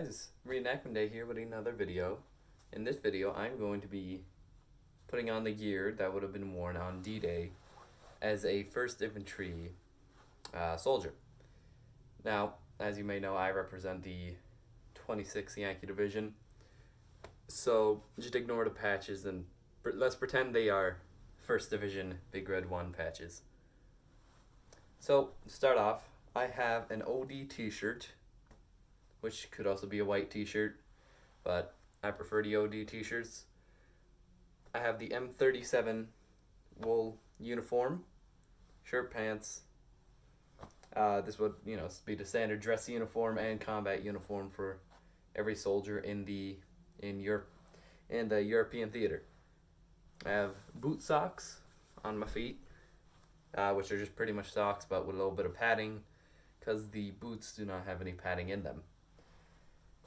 guys, reenactment day here with another video. In this video I'm going to be putting on the gear that would have been worn on D-Day as a 1st Infantry soldier. Now, as you may know, I represent the 26th Yankee Division, so just ignore the patches and let's pretend they are 1st Division Big Red 1 patches. So, to start off, I have an OD t-shirt, which could also be a white t-shirt, but I prefer the OD t-shirts. I have the M37 wool uniform, shirt, pants. This would, be the standard dress uniform and combat uniform for every soldier in the European theater. I have boot socks on my feet, which are just pretty much socks but with a little bit of padding, because the boots do not have any padding in them.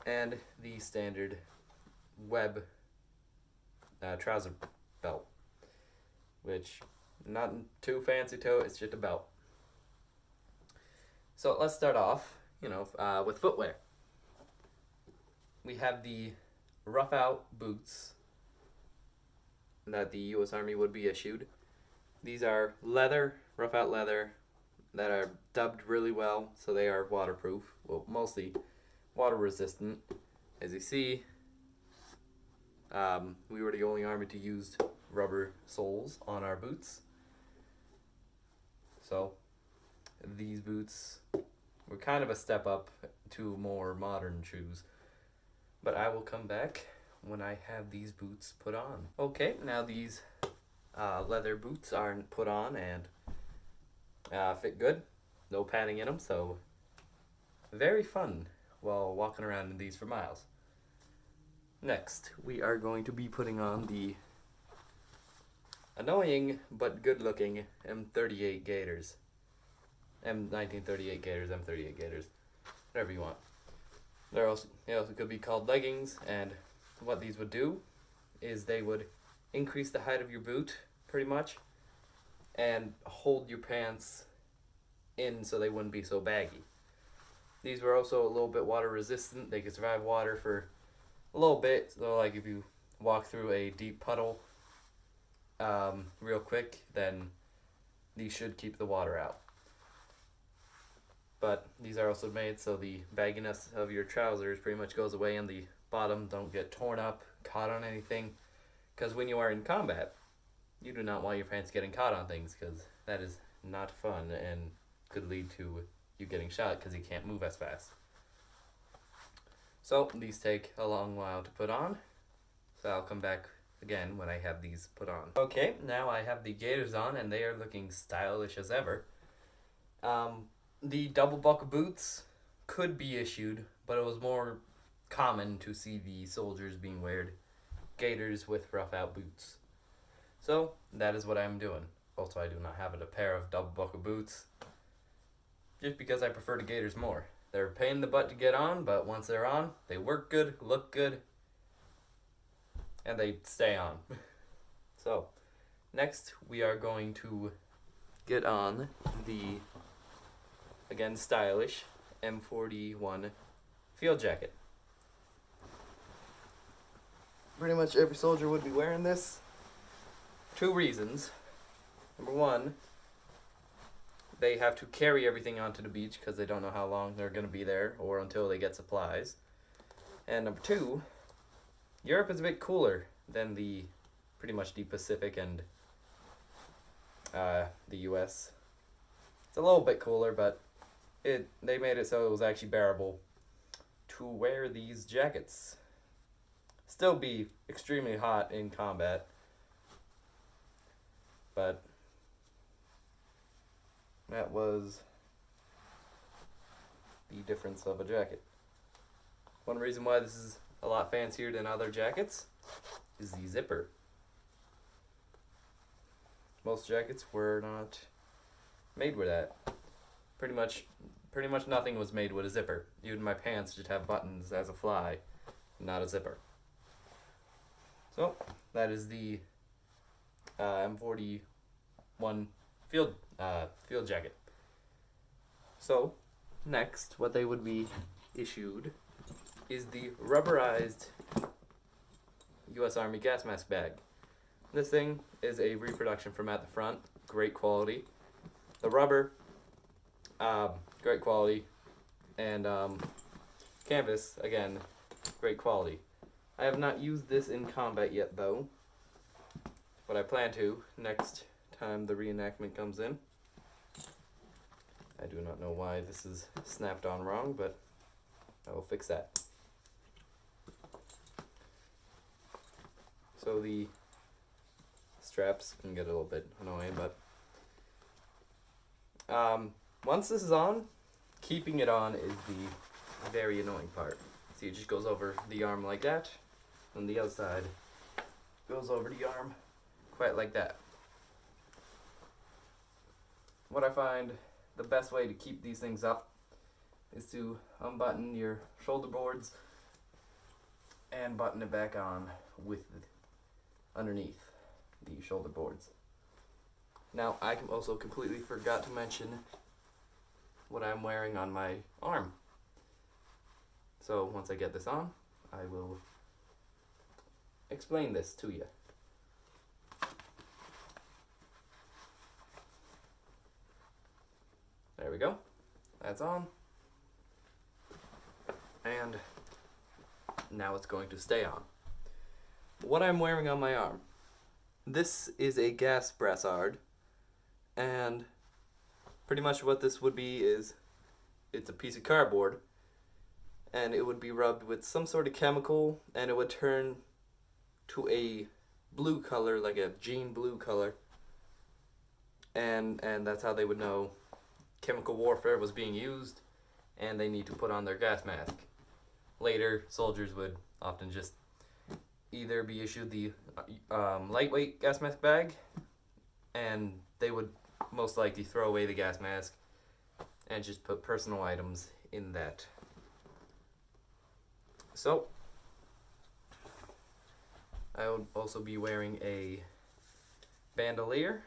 And the standard web trouser belt, which not too fancy to it, it's just a belt. So let's start off, with footwear. We have the rough out boots that the U.S. Army would be issued. These are leather, rough out leather, that are dubbed really well, so they are waterproof, well, mostly water resistant. As you see, we were the only army to use rubber soles on our boots. So these boots were kind of a step up to more modern shoes. But I will come back when I have these boots put on. Okay, now these leather boots are put on and fit good. No padding in them, so very fun while walking around in these for miles. Next, we are going to be putting on the annoying but good-looking M38 Gators. M1928 Gators, M38 Gators, whatever you want. They also could be called leggings, and what these would do is they would increase the height of your boot, pretty much, and hold your pants in so they wouldn't be so baggy. These were also a little bit water resistant. They could survive water for a little bit, so like if you walk through a deep puddle real quick, then these should keep the water out. But these are also made so the bagginess of your trousers pretty much goes away and the bottom don't get torn up, caught on anything, because when you are in combat, you do not want your pants getting caught on things, because that is not fun and could lead to you getting shot because you can't move as fast. So these take a long while to put on, so I'll come back again when I have these put on. Okay, now I have the Gators on and they are looking stylish as ever. The double buckle boots could be issued, but it was more common to see the soldiers being wearing Gators with rough out boots. So that is what I'm doing. Also, I do not have a pair of double buckle boots, just because I prefer the Gators more. They're a pain in the butt to get on, but once they're on, they work good, look good, and they stay on. So, next we are going to get on the, again, stylish M41 Field Jacket. Pretty much every soldier would be wearing this. 2 reasons. Number 1, they have to carry everything onto the beach because they don't know how long they're going to be there or until they get supplies. And number 2, Europe is a bit cooler than pretty much the Pacific and the US. It's a little bit cooler, but they made it so it was actually bearable to wear these jackets. Still be extremely hot in combat, but that was the difference of a jacket. One reason why this is a lot fancier than other jackets is the zipper. Most jackets were not made with that. Pretty much nothing was made with a zipper. Even my pants just have buttons as a fly, not a zipper. So that is the M41 Field Jacket. So next, what they would be issued is the Rubberized U.S. Army gas mask bag. This thing is a reproduction from at the front, great quality. The rubber, great quality, and canvas, again, great quality. I have not used this in combat yet though, but I plan to next time the reenactment comes in. I do not know why this is snapped on wrong, but I will fix that. So the straps can get a little bit annoying, but once this is on, keeping it on is the very annoying part. See, it just goes over the arm like that, and the outside goes over the arm quite like that. What I find the best way to keep these things up is to unbutton your shoulder boards and button it back on with underneath the shoulder boards. Now, I also completely forgot to mention what I'm wearing on my arm. So once I get this on, I will explain this to you. There we go. That's on. And now it's going to stay on. What I'm wearing on my arm. This is a gas Brassard, and pretty much what this would be is it's a piece of cardboard, and it would be rubbed with some sort of chemical, and it would turn to a blue color, like a jean blue color, and that's how they would know chemical warfare was being used, and they need to put on their gas mask. Later, soldiers would often just either be issued the lightweight gas mask bag, and they would most likely throw away the gas mask and just put personal items in that. So, I would also be wearing a bandolier.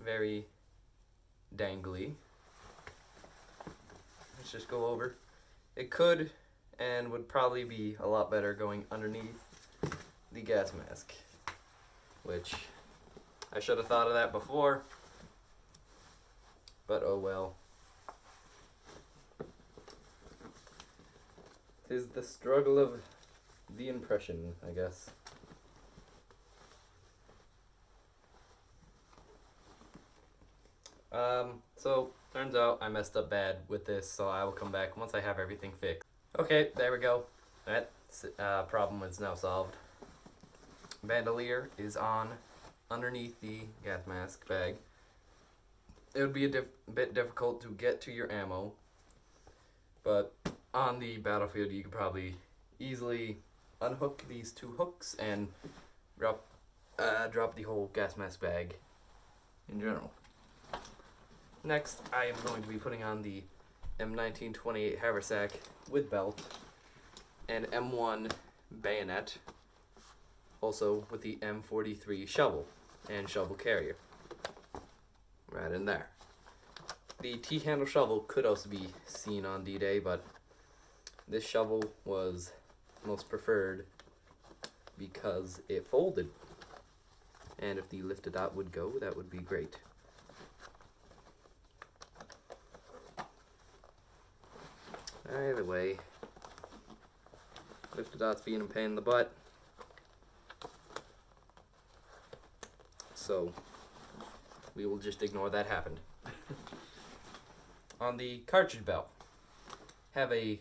Very dangly. Let's just go over. It could and would probably be a lot better going underneath the gas mask, which I should have thought of that before, but oh well. Tis the struggle of the impression, I guess. So turns out I messed up bad with this, so I will come back once I have everything fixed. Okay, there we go. That problem is now solved. Bandolier is on underneath the gas mask bag. It would be a bit difficult to get to your ammo, but on the battlefield you could probably easily unhook these two hooks and drop the whole gas mask bag in general. Next, I am going to be putting on the M1928 Haversack with belt and M1 bayonet, also with the M43 shovel and shovel carrier right in there. The T-handle shovel could also be seen on D-Day, but this shovel was most preferred because it folded, and if the lifted out would go, that would be great. Either way, lifted out's being a pain in the butt, so we will just ignore that happened. On the cartridge belt, have a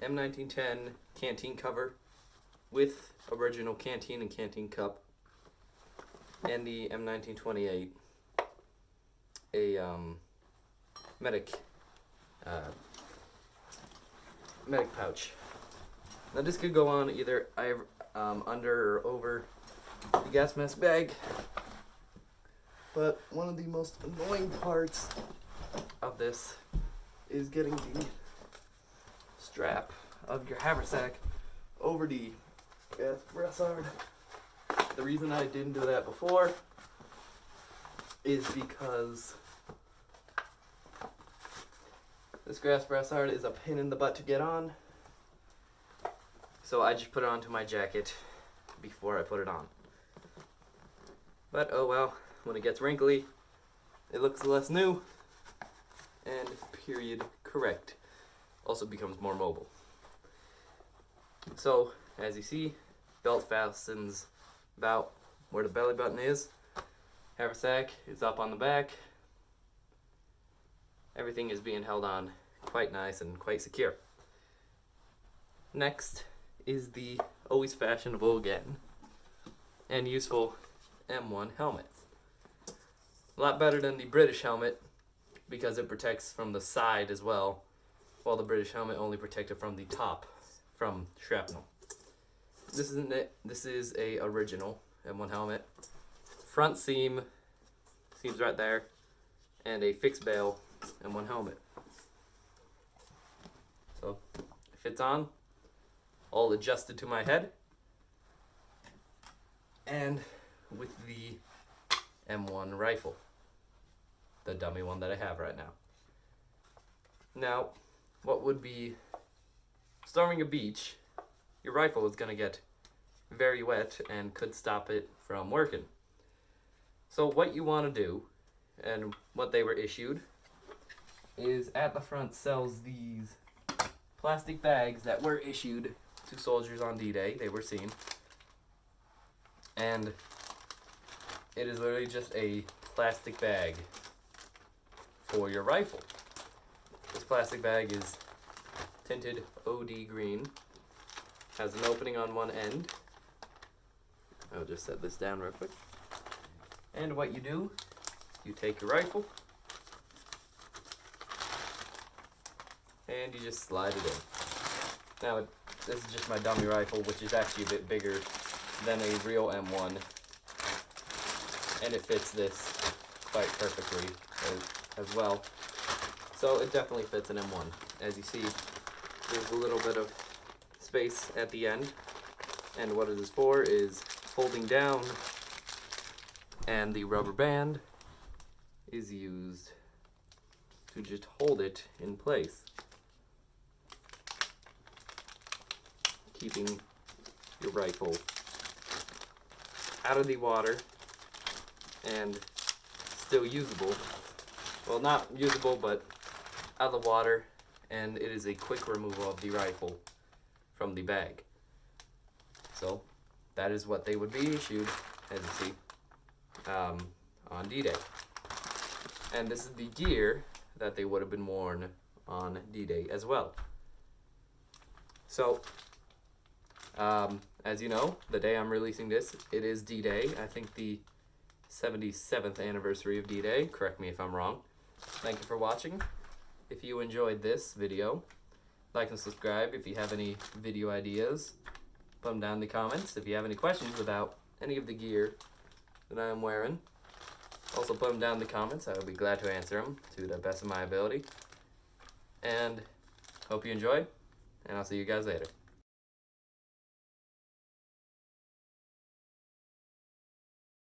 M1910 canteen cover with original canteen and canteen cup, and the M1928 a medic pouch. Now this could go on either under or over the gas mask bag, but one of the most annoying parts of this is getting the strap of your haversack over the gas Brassard. The reason I didn't do that before is because This grass Brassard is a pain in the butt to get on, so I just put it onto my jacket before I put it on. But oh well, when it gets wrinkly, it looks less new, and period correct. Also becomes more mobile. So, as you see, belt fastens about where the belly button is. Haversack is up on the back. Everything is being held on quite nice and quite secure. Next is the always fashionable again and useful M1 helmet. A lot better than the British helmet because it protects from the side as well, while the British helmet only protected from the top from shrapnel. This isn't it. This is a original M1 helmet. Front seams right there, and a fixed bail M1 helmet. So it fits on, all adjusted to my head, and with the M1 rifle, the dummy one that I have right now. Now, what would be storming a beach, your rifle is going to get very wet and could stop it from working. So what you want to do, and what they were issued, is at the front sells these plastic bags that were issued to soldiers on D-Day. They were seen. And it is literally just a plastic bag for your rifle. This plastic bag is tinted OD green, has an opening on one end. I'll just set this down real quick. And what you do, you take your rifle and you just slide it in. Now, this is just my dummy rifle, which is actually a bit bigger than a real M1, and it fits this quite perfectly as well. So it definitely fits an M1. As you see, there's a little bit of space at the end, and what it is for is holding down, and the rubber band is used to just hold it in place, keeping your rifle out of the water and still usable. Well, not usable, but out of the water, and it is a quick removal of the rifle from the bag. So that is what they would be issued, as you see, on D-Day. And this is the gear that they would have been worn on D-Day as well. So, as you know, the day I'm releasing this, it is D-Day. I think the 77th anniversary of D-Day. Correct me if I'm wrong. Thank you for watching. If you enjoyed this video, like and subscribe. If you have any video ideas, put them down in the comments. If you have any questions about any of the gear that I'm wearing, also put them down in the comments. I will be glad to answer them to the best of my ability. And hope you enjoyed, and I'll see you guys later.